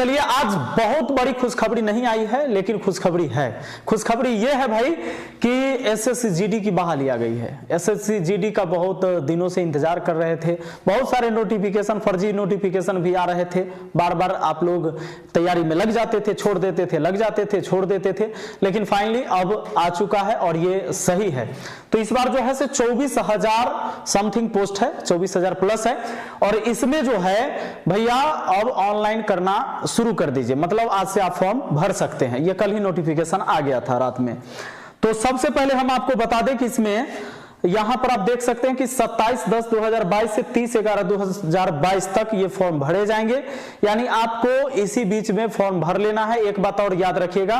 चलिए, आज बहुत बड़ी खुशखबरी नहीं आई है, लेकिन खुशखबरी है। खुशखबरी ये है भाई कि एसएससी जीडी की बहाली आ गई है। एसएससी जीडी का बहुत दिनों से इंतजार कर रहे थे, बहुत सारे नोटिफिकेशन, फर्जी नोटिफिकेशन भी आ रहे थे। बार बार आप लोग तैयारी में लग जाते थे, छोड़ देते थे, लग जाते थे, छोड़ देते थे, लेकिन फाइनली अब आ चुका है और ये सही है। तो इस बार जो है 24,000 समथिंग पोस्ट है, 24,000 प्लस है। और इसमें जो है भैया अब ऑनलाइन करना शुरू कर दीजिए, मतलब आज से आप फॉर्म भर सकते हैं। ये कल ही नोटिफिकेशन आ गया था रात में। तो सबसे पहले हम आपको बता दें कि इसमें यहां पर आप देख सकते हैं कि 27/10/2022 से 30/11/2022 तक ये फॉर्म भरे जाएंगे। यानी आपको इसी बीच में फॉर्म भर लेना है। एक बात और याद रखिएगा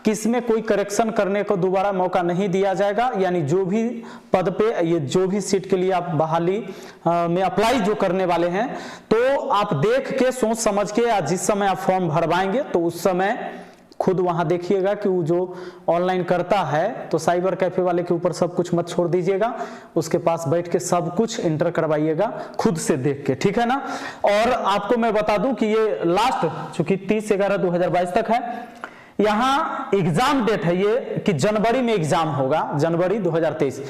कि इसमें कोई करेक्शन करने को दोबारा मौका नहीं दिया जाएगा। यानी जो भी पद पे, ये जो भी सीट के लिए आप बहाली में अप्लाई जो करने वाले हैं, तो आप देख के, सोच समझ के, या जिस समय आप फॉर्म भरवाएंगे तो उस समय खुद वहां देखिएगा कि वो जो ऑनलाइन करता है, तो साइबर कैफे वाले के ऊपर सब कुछ मत छोड़ दीजिएगा, उसके पास बैठ के सब कुछ इंटर करवाइएगा खुद से देख के, ठीक है ना। और आपको मैं बता दूं कि ये लास्ट चूंकि 30/11/2022 तक है, यहाँ एग्जाम डेट है ये कि जनवरी में एग्जाम होगा, जनवरी 2023।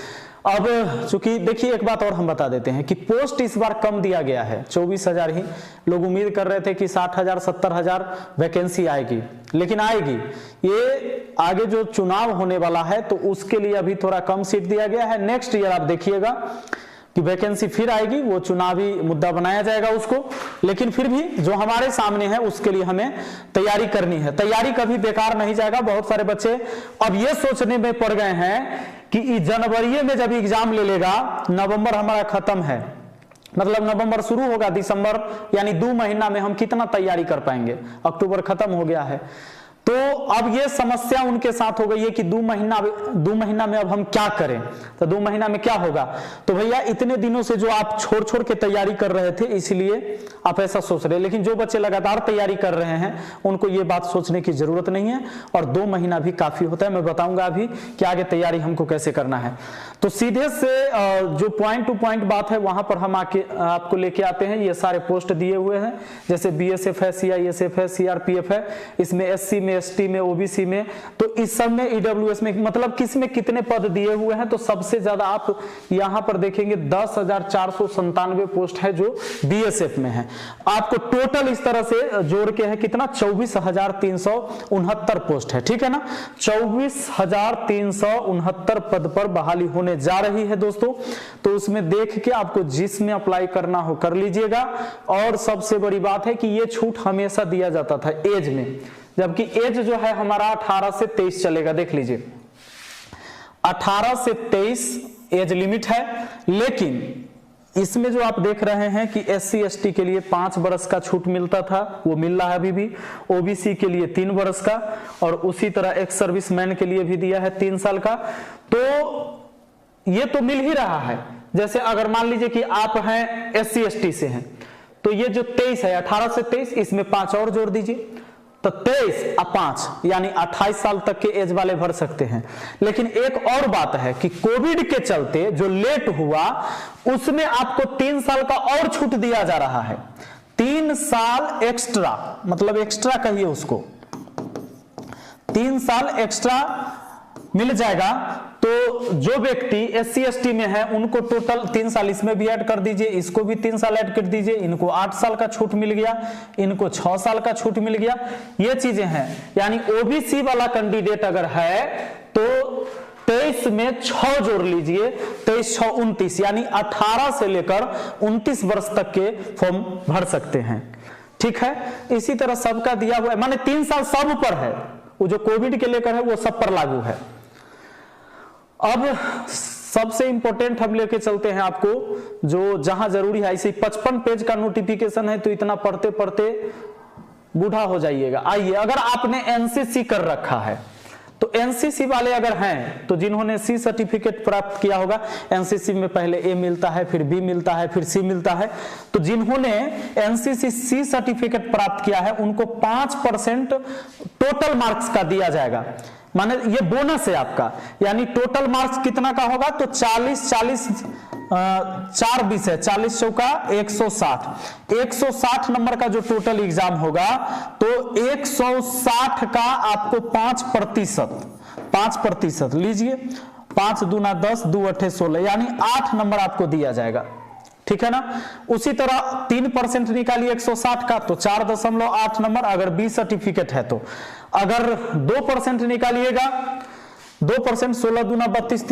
अब चूंकि देखिए, एक बात और हम बता देते हैं कि पोस्ट इस बार कम दिया गया है, 24,000 ही। लोग उम्मीद कर रहे थे कि 60,000 70,000 वैकेंसी आएगी, लेकिन आएगी। ये आगे जो चुनाव होने वाला है तो उसके लिए अभी थोड़ा कम सीट दिया गया है। नेक्स्ट ईयर आप देखिएगा कि वैकेंसी फिर आएगी, वो चुनावी मुद्दा बनाया जाएगा उसको। लेकिन फिर भी जो हमारे सामने है उसके लिए हमें तैयारी करनी है। तैयारी कभी बेकार नहीं जाएगा। बहुत सारे बच्चे अब ये सोचने में पड़ गए हैं कि जनवरी में जब एग्जाम ले लेगा, नवंबर हमारा खत्म है, मतलब नवंबर शुरू होगा, दिसंबर, यानी 2 महीना में हम कितना तैयारी कर पाएंगे, अक्टूबर खत्म हो गया है। तो अब ये समस्या उनके साथ हो गई है कि 2 महीना में अब हम क्या करें। तो 2 महीना में क्या होगा, तो भैया इतने दिनों से जो आप छोड़ छोड़ के तैयारी कर रहे थे, इसलिए आप ऐसा सोच रहे हैं। लेकिन जो बच्चे लगातार तैयारी कर रहे हैं उनको ये बात सोचने की जरूरत नहीं है, और 2 महीना भी काफी होता है। मैं बताऊंगा अभी कि आगे तैयारी हमको कैसे करना है। तो सीधे से जो पॉइंट टू पॉइंट बात है वहां पर हम आपको लेके आते हैं। ये सारे पोस्ट दिए हुए हैं, जैसे BSF है, CISF है, CRPF है, इसमें SC में, ST में, OBC में, तो इस सब में, EWS में, मतलब किस में कितने पद दिए हुए हैं। तो सबसे ज्यादा आप यहां पर देखेंगे 10,497 पोस्ट है जो BSF में है। आपको टोटल इस तरह से जोड़ के है कितना, 24,369 पोस्ट है, ठीक है ना। 24,369 पद पर बहाली होने जा रही है दोस्तों। तो उसमें देख के आपको जिसमें अप्लाई करना हो कर लीजिएगा। और सबसे बड़ी बात है कि ये छूट हमेशा दिया जाता था एज में, जबकि एज जो है हमारा 18 से 23 चलेगा। देख लीजिए, 18 से 23 एज लिमिट है। लेकिन इसमें जो आप देख रहे हैं कि SC ST के लिए 5 वर्ष का छूट मिलता था, वो मिल रहा है अभी भी। OBC के लिए 3 वर्ष का, और उसी तरह एक्स सर्विसमैन के लिए भी दिया है 3 साल का। तो ये तो मिल ही रहा है। जैसे अगर मान लीजिए कि आप हैं SC ST से हैं, तो ये जो 23 है, 18 से 23, इसमें 5 और जोड़ दीजिए, तो 23 और 5 यानी 28 साल तक के एज वाले भर सकते हैं। लेकिन एक और बात है कि कोविड के चलते जो लेट हुआ, उसमें आपको 3 साल का और छूट दिया जा रहा है। 3 साल एक्स्ट्रा, मतलब एक्स्ट्रा कहिए उसको, 3 साल एक्स्ट्रा मिल जाएगा। तो जो व्यक्ति SC ST में है उनको टोटल 3 साल इसमें भी ऐड कर दीजिए, इसको भी 3 साल ऐड कर दीजिए, इनको 8 साल का छूट मिल गया, इनको 6 साल का छूट मिल गया। ये चीजें हैं। यानी OBC वाला कैंडिडेट अगर है तो 23 में 6 जोड़ लीजिए, 23 6 29, यानी 18 से लेकर 29 वर्ष तक के फॉर्म भर सकते हैं, ठीक है। इसी तरह सबका दिया हुआ है, माने 3 साल सब पर है, वो जो कोविड के लेकर है वो सब पर लागू है। अब सबसे इंपॉर्टेंट हम लेके चलते हैं आपको, जो जहां जरूरी है। इसे 55 पेज का नोटिफिकेशन है, तो इतना पढ़ते पढ़ते बूढ़ा हो जाइएगा। आइए, अगर आपने NCC कर रखा है, तो NCC वाले अगर हैं, तो जिन्होंने C सर्टिफिकेट प्राप्त किया होगा, NCC में पहले A मिलता है, फिर B मिलता है, फिर C मिलता है, तो जिन्होंने NCC C सर्टिफिकेट प्राप्त किया है उनको 5% टोटल मार्क्स का दिया जाएगा। माने ये बोनस है आपका, यानी टोटल मार्क्स कितना का होगा, तो 40 4 20 है, 40 चौका 160, 160 नंबर का जो टोटल एग्जाम होगा तो 160 का आपको 5% लीजिए, 5 दूना 10, 2 8 16, यानी 8 नंबर आपको दिया जाएगा, ठीक है ना। उसी तरह 3% निकालिए 160 का तो 4.8 नंबर, अगर 20 सर्टिफिकेट है तो। अगर 2% निकालिएगा, 2% 16 दूना 32,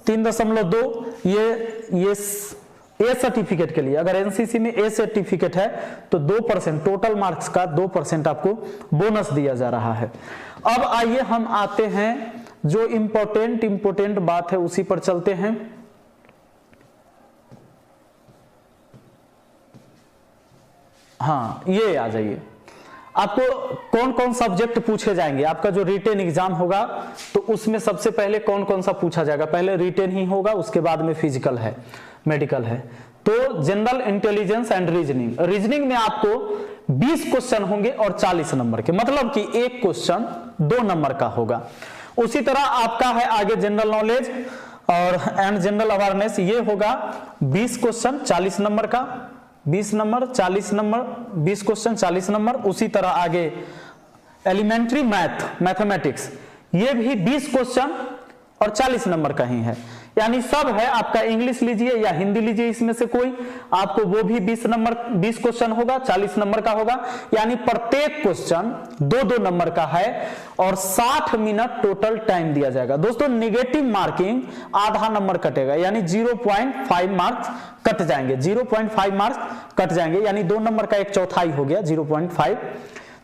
3.2, ये ए सर्टिफिकेट के लिए, अगर एनसीसी में ए सर्टिफिकेट है तो 2%, टोटल मार्क्स का 2% आपको बोनस दिया जा रहा है। अब आइए हम आते हैं जो इंपॉर्टेंट बात है उसी पर चलते हैं। हाँ, ये आ जाइए, आपको कौन कौन सब्जेक्ट पूछे जाएंगे। आपका जो रिटेन एग्जाम होगा तो उसमें सबसे पहले कौन कौन सा पूछा जाएगा, पहले रिटेन ही होगा, उसके बाद में फिजिकल है, मेडिकल है। तो जनरल इंटेलिजेंस एंड रीजनिंग में आपको 20 क्वेश्चन होंगे और 40 नंबर के, मतलब कि एक क्वेश्चन 2 नंबर का होगा। उसी तरह आपका है आगे जनरल नॉलेज और एंड जनरल अवेयरनेस, ये होगा 20 क्वेश्चन 40 नंबर का, 20 नंबर 40 नंबर, 20 क्वेश्चन 40 नंबर। उसी तरह आगे एलिमेंट्री मैथमेटिक्स, ये भी 20 क्वेश्चन और 40 नंबर का ही है, यानी सब है आपका। इंग्लिश लीजिए या हिंदी लीजिए, इसमें से कोई आपको वो भी 20 क्वेश्चन होगा, 40 नंबर का होगा, यानी प्रत्येक क्वेश्चन 2-2 नंबर का है और 60 मिनट टोटल टाइम दिया जाएगा। दोस्तों नेगेटिव मार्किंग आधा नंबर कटेगा, यानी 0.5 मार्क्स कट जाएंगे, 0.5 मार्क्स कट जाएंगे, यानी 2 नंबर का 1/4 हो गया 0.5,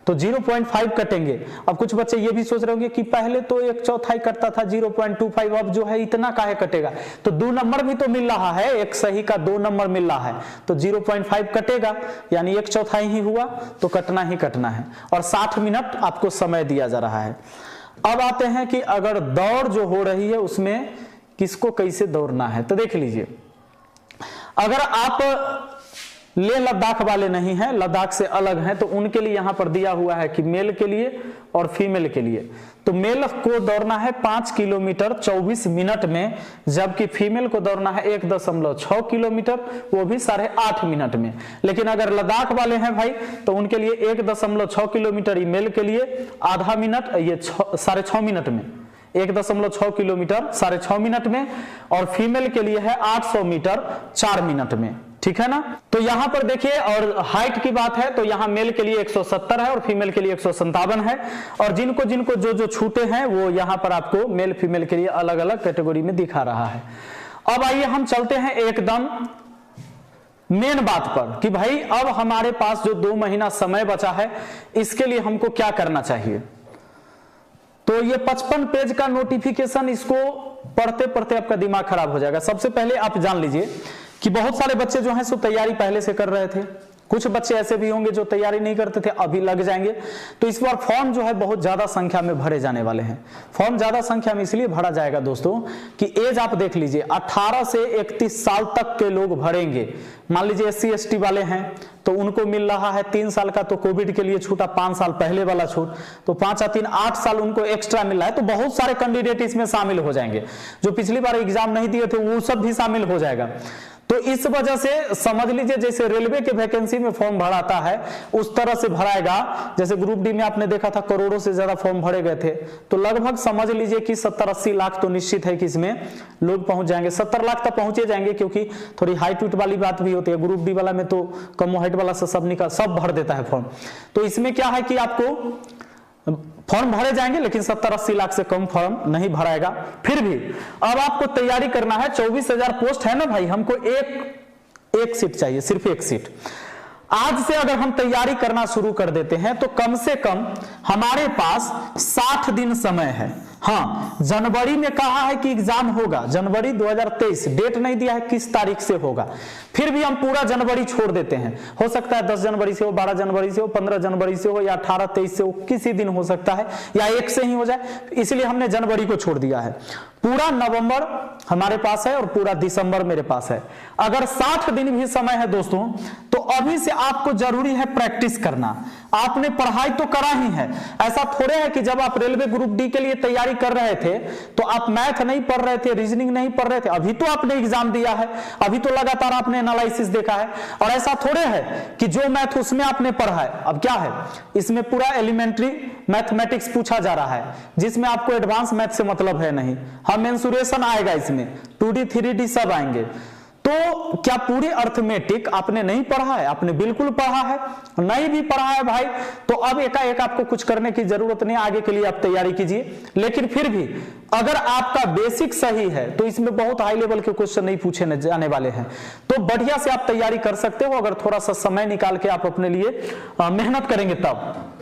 तो 0.5 कटेंगे। अब कुछ बच्चे ये भी सोच रहे होंगे कि पहले तो 1/4 कटता था 0.25, अब जो है इतना काहे कटेगा, तो 2 नंबर भी तो मिल रहा है, एक सही का 2 नंबर मिल रहा है, तो 0.5 कटेगा, यानी 1/4 ही हुआ, तो कटना ही कटना है, और 60 मिनट आपको समय दिया जा रहा है। अब आते हैं कि अगर दौड़ जो हो रही है उसमें किसको कैसे दौड़ना है, तो देख लीजिए। अगर आप लेह लद्दाख वाले नहीं हैं, लद्दाख से अलग हैं, तो उनके लिए यहां पर दिया हुआ है कि मेल के लिए और फीमेल के लिए। तो मेल को दौड़ना है 5 किलोमीटर 24 मिनट में, जबकि फीमेल को दौड़ना है 1.6 किलोमीटर, वो भी 8.5 मिनट में। लेकिन अगर लद्दाख वाले हैं भाई तो उनके लिए 1.6 किलोमीटर ही मेल के लिए, आधा मिनट ये 6.5 मिनट में, 1.6 किलोमीटर 6.5 मिनट में, और फीमेल के लिए है 800 मीटर 4 मिनट में, ठीक है ना। तो यहां पर देखिए, और हाइट की बात है तो यहां मेल के लिए 170 है और फीमेल के लिए 157 है, और जिनको जिनको जो जो छूटे हैं वो यहां पर आपको मेल फीमेल के लिए अलग अलग कैटेगरी में दिखा रहा है। अब आइए हम चलते हैं एकदम मेन बात पर कि भाई अब हमारे पास जो 2 महीना समय बचा है इसके लिए हमको क्या करना चाहिए। तो ये 55 पेज का नोटिफिकेशन, इसको पढ़ते पढ़ते आपका दिमाग खराब हो जाएगा। सबसे पहले आप जान लीजिए कि बहुत सारे बच्चे जो हैं सो तैयारी पहले से कर रहे थे, कुछ बच्चे ऐसे भी होंगे जो तैयारी नहीं करते थे, अभी लग जाएंगे। तो इस बार फॉर्म जो है बहुत ज्यादा संख्या में भरे जाने वाले हैं। फॉर्म ज्यादा संख्या में इसलिए भरा जाएगा दोस्तों कि एज आप देख लीजिए, 18 से 31 साल तक के लोग भरेंगे। मान लीजिए SC ST वाले हैं तो उनको मिल रहा है 3 साल का, तो कोविड के लिए छूटा 5 साल पहले वाला छूट, तो 5 या 3 8 साल उनको एक्स्ट्रा मिल रहा है। तो बहुत सारे कैंडिडेट इसमें शामिल हो जाएंगे, जो पिछली बार एग्जाम नहीं दिए थे वो सब भी शामिल हो जाएगा। तो इस वजह से समझ लीजिए जैसे रेलवे के वैकेंसी में फॉर्म भराता है उस तरह से भराएगा। जैसे ग्रुप डी में आपने देखा था करोड़ों से ज्यादा फॉर्म भरे गए थे, तो लगभग समझ लीजिए कि 70-80 लाख तो निश्चित है कि इसमें लोग पहुंच जाएंगे। 70 लाख तक पहुंचे जाएंगे, क्योंकि थोड़ी हाइट वेट वाली बात भी होती है। ग्रुप डी वाला में तो कम हाइट वाला से सब भर देता है फॉर्म। तो इसमें क्या है कि आपको फॉर्म भरे जाएंगे लेकिन 70-80 लाख से कम फॉर्म नहीं भराएगा। फिर भी अब आपको तैयारी करना है, 24,000 पोस्ट है ना भाई, हमको एक सीट चाहिए, सिर्फ 1 सीट। आज से अगर हम तैयारी करना शुरू कर देते हैं तो कम से कम हमारे पास 60 दिन समय है। हाँ, जनवरी में कहा है कि एग्जाम होगा, जनवरी 2023, डेट नहीं दिया है किस तारीख से होगा। फिर भी हम पूरा जनवरी छोड़ देते हैं, हो सकता है 10 जनवरी से हो, 12 जनवरी से हो, 15 जनवरी से हो, या 18-23 से हो, किसी दिन हो सकता है, या 1 से ही हो जाए, इसलिए हमने जनवरी को छोड़ दिया है। पूरा नवंबर हमारे पास है और पूरा दिसंबर मेरे पास है। अगर 60 दिन भी समय है दोस्तों, तो अभी से आपको जरूरी है प्रैक्टिस करना। आपने पढ़ाई तो करा ही है, ऐसा थोड़े है कि जब आप रेलवे ग्रुप डी के लिए तैयारी तैयारी कर रहे थे तो आप मैथ नहीं पढ़ रहे थे, रीजनिंग नहीं पढ़ रहे थे, अभी तो आपने एग्जाम दिया है, अभी तो लगातार आपने एनालिसिस देखा है। और ऐसा थोड़े है कि जो मैथ उसमें आपने पढ़ा है, अब क्या है इसमें पूरा एलिमेंट्री मैथमेटिक्स पूछा जा रहा है जिसमें आपको एडवांस मैथ से मतलब है नहीं। हाँ, मेंसुरेशन आएगा, इसमें 2D 3D सब आएंगे। तो क्या पूरी अर्थमेटिक आपने नहीं पढ़ा है? आपने बिल्कुल पढ़ा है। नहीं भी पढ़ा है भाई तो अब एकाएक आपको कुछ करने की जरूरत नहीं, आगे के लिए आप तैयारी कीजिए। लेकिन फिर भी अगर आपका बेसिक सही है तो इसमें बहुत हाई लेवल के क्वेश्चन नहीं पूछे जाने वाले हैं, तो बढ़िया से आप तैयारी कर सकते हो अगर थोड़ा सा समय निकाल के आप अपने लिए मेहनत करेंगे तब।